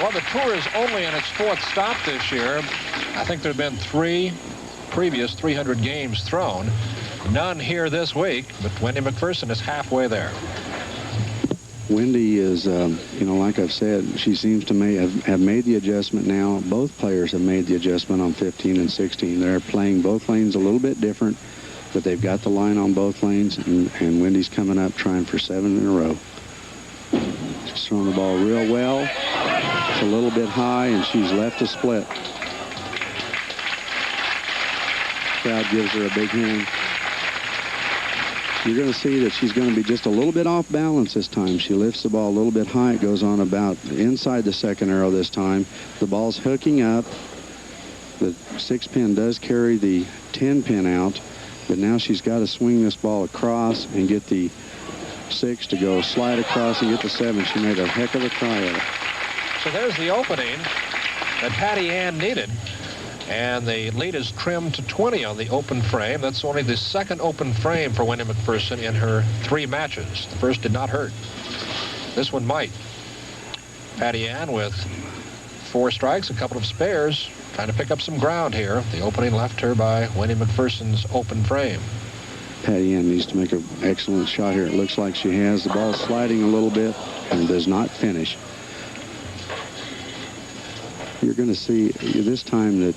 Well, the tour is only in its 4th stop this year. I think there have been 3 previous 300 games thrown. None here this week, but Wendy Macpherson is halfway there. Wendy is, you know, like I've said, she seems to have made the adjustment now. Both players have made the adjustment on 15 and 16. They're playing both lanes a little bit different, but they've got the line on both lanes, and Wendy's coming up trying for 7 in a row. She's throwing the ball real well. It's a little bit high, and she's left a split. Crowd gives her a big hand. You're going to see that she's going to be just a little bit off balance this time. She lifts the ball a little bit high. It goes on about inside the 2nd arrow this time. The ball's hooking up. The 6-pin does carry the 10-pin out, but now she's got to swing this ball across and get the 6 to go slide across and get the 7. She made a heck of a try at it. So there's the opening that Patty Ann needed. And the lead is trimmed to 20 on the open frame. That's only the 2nd open frame for Wendy Macpherson in her 3 matches. The first did not hurt. This one might. Patty Ann with 4 strikes, a couple of spares, trying to pick up some ground here. The opening left her by Wendy Macpherson's open frame. Patty Ann needs to make an excellent shot here. It looks like she has. The ball sliding a little bit and does not finish. You're going to see this time that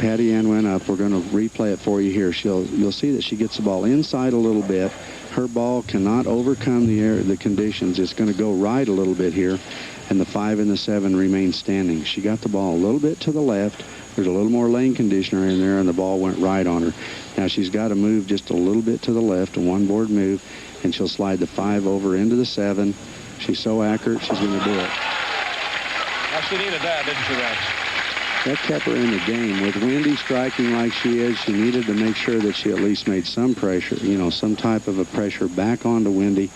Patty Ann went up. We're going to replay it for you here. You'll see that she gets the ball inside a little bit. Her ball cannot overcome the conditions. It's going to go right a little bit here, and the 5 and the 7 remain standing. She got the ball a little bit to the left. There's a little more lane conditioner in there, and the ball went right on her. Now she's got to move just a little bit to the left, a 1-board move, and she'll slide the 5 over into the 7. She's so accurate, she's going to do it. Well, she needed that, didn't she, Rex? That kept her in the game. With Wendy striking like she is, she needed to make sure that she at least made some pressure, you know, some type of a pressure back onto Wendy.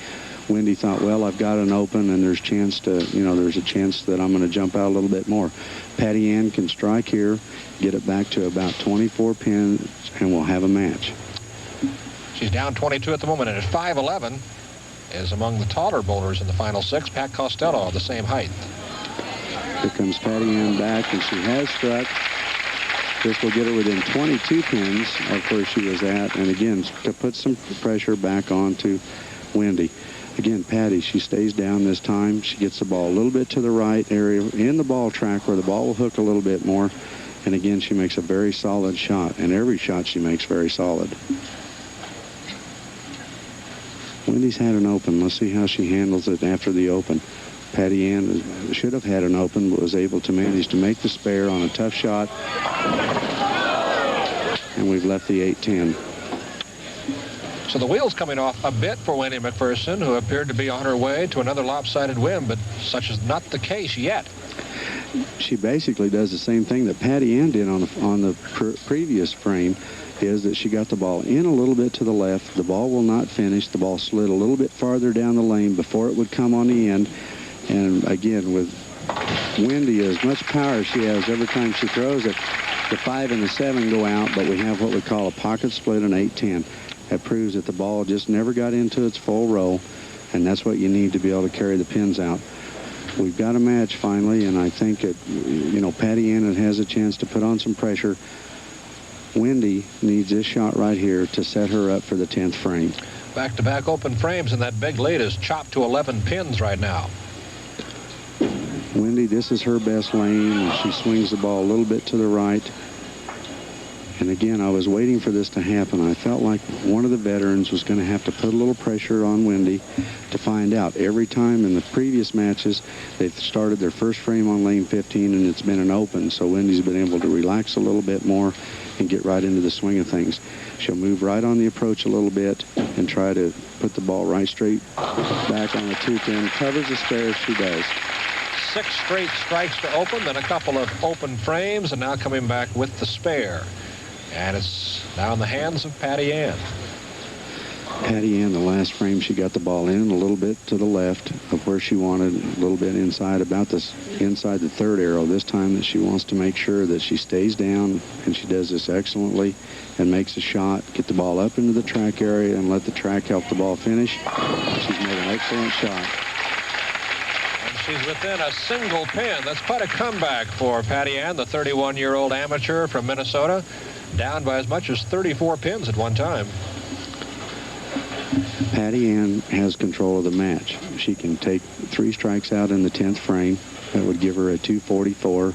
Wendy thought, well, I've got an open, and there's a chance that I'm going to jump out a little bit more. Patty Ann can strike here, get it back to about 24 pins, and we'll have a match. She's down 22 at the moment, and at 5'11", is among the taller bowlers in the final 6. Pat Costello, the same height. Here comes Patty Ann back, and she has struck. This will get her within 22 pins of where she was at, and again, to put some pressure back onto Wendy. Again, Patty, she stays down this time. She gets the ball a little bit to the right area in the ball track where the ball will hook a little bit more. And again, she makes a very solid shot, and every shot she makes very solid. Wendy's had an open. Let's see how she handles it after the open. Patty Ann should have had an open, but was able to manage to make the spare on a tough shot. And we've left the 8-10. So the wheel's coming off a bit for Wendy Macpherson, who appeared to be on her way to another lopsided win, but such is not the case yet. She basically does the same thing that Patty Ann did on the previous frame, is that she got the ball in a little bit to the left. The ball will not finish. The ball slid a little bit farther down the lane before it would come on the end. And again, with Wendy, as much power as she has every time she throws it, the 5 and the 7 go out, but we have what we call a pocket split, an 8-10. That proves that the ball just never got into its full roll, and that's what you need to be able to carry the pins out. We've got a match finally, and I think that, you know, Patty Ann has a chance to put on some pressure. Wendy needs this shot right here to set her up for the 10th frame. Back-to-back open frames, and that big lead is chopped to 11 pins right now. Wendy, this is her best lane, and she swings the ball a little bit to the right. And again, I was waiting for this to happen. I felt like one of the veterans was going to have to put a little pressure on Wendy to find out. Every time in the previous matches, they've started their first frame on lane 15, and it's been an open. So Wendy's been able to relax a little bit more and get right into the swing of things. She'll move right on the approach a little bit and try to put the ball right straight back on the 2-pin. Covers the spare, she does. 6 straight strikes to open, then a couple of open frames, and now coming back with the spare. And it's now in the hands of Patty Ann. Patty Ann, the last frame, she got the ball in a little bit to the left of where she wanted, a little bit inside, about this inside the 3rd arrow. This time that she wants to make sure that she stays down, and she does this excellently and makes a shot, get the ball up into the track area and let the track help the ball finish. She's made an excellent shot. And she's within a single pin. That's quite a comeback for Patty Ann, the 31-year-old amateur from Minnesota, down by as much as 34 pins at one time. Patty Ann has control of the match. She can take 3 strikes out in the 10th frame. That would give her a 244.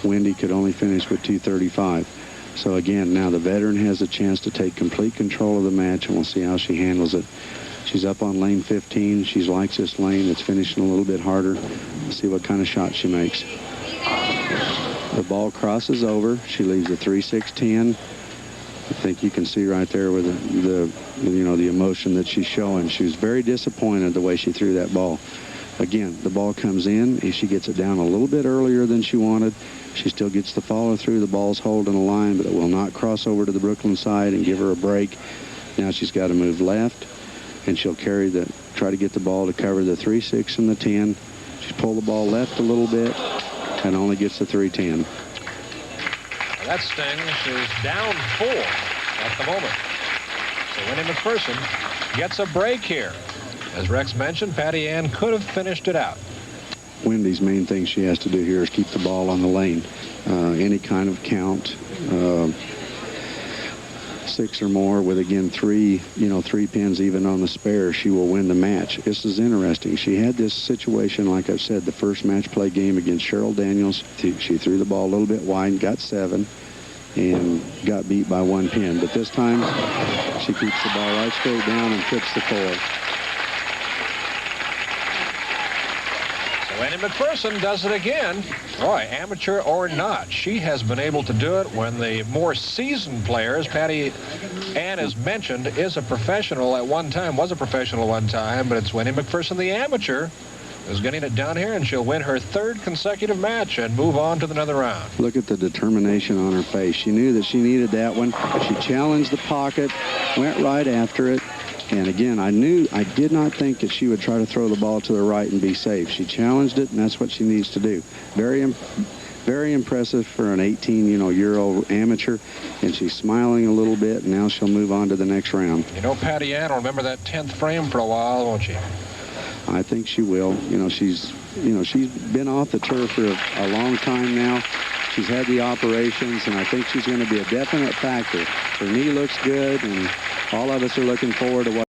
Wendy could only finish with 235. So again, now the veteran has a chance to take complete control of the match, and we'll see how she handles it. She's up on lane 15. She likes this lane. It's finishing a little bit harder. Let's see what kind of shot she makes. The ball crosses over. She leaves a 3-6-10. I think you can see right there with the emotion that she's showing. She was very disappointed the way she threw that ball. Again, the ball comes in, and she gets it down a little bit earlier than she wanted. She still gets the follow through. The ball's holding a line, but it will not cross over to the Brooklyn side and give her a break. Now she's got to move left, and she'll try to get the ball to cover the 3-6 and the 10. She's pulled the ball left a little bit and only gets the 3-10. That stings is down 4 at the moment. So Wendy Macpherson gets a break here. As Rex mentioned, Patty Ann could have finished it out. Wendy's main thing she has to do here is keep the ball on the lane. Any kind of count, 6 or more with, again, 3 pins even on the spare, she will win the match. This is interesting. She had this situation, like I said, the first match play game against Cheryl Daniels. She threw the ball a little bit wide, got 7, and got beat by 1 pin. But this time, she keeps the ball right straight down and trips the foil. Wendy Macpherson does it again. Boy, amateur or not, she has been able to do it when the more seasoned players, Patty Ann, as mentioned, is a professional at one time, was a professional at one time, but it's Wendy Macpherson, the amateur, who's getting it done here, and she'll win her 3rd consecutive match and move on to another round. Look at the determination on her face. She knew that she needed that one. She challenged the pocket, went right after it. And again, I did not think that she would try to throw the ball to the right and be safe. She challenged it, and that's what she needs to do. Very impressive for an 18-year-old amateur, and she's smiling a little bit, and now she'll move on to the next round. Patty Ann will remember that 10th frame for a while, won't she? I think she will. She's been off the turf for a long time now. She's had the operations, and I think she's going to be a definite factor. Her knee looks good, and all of us are looking forward to what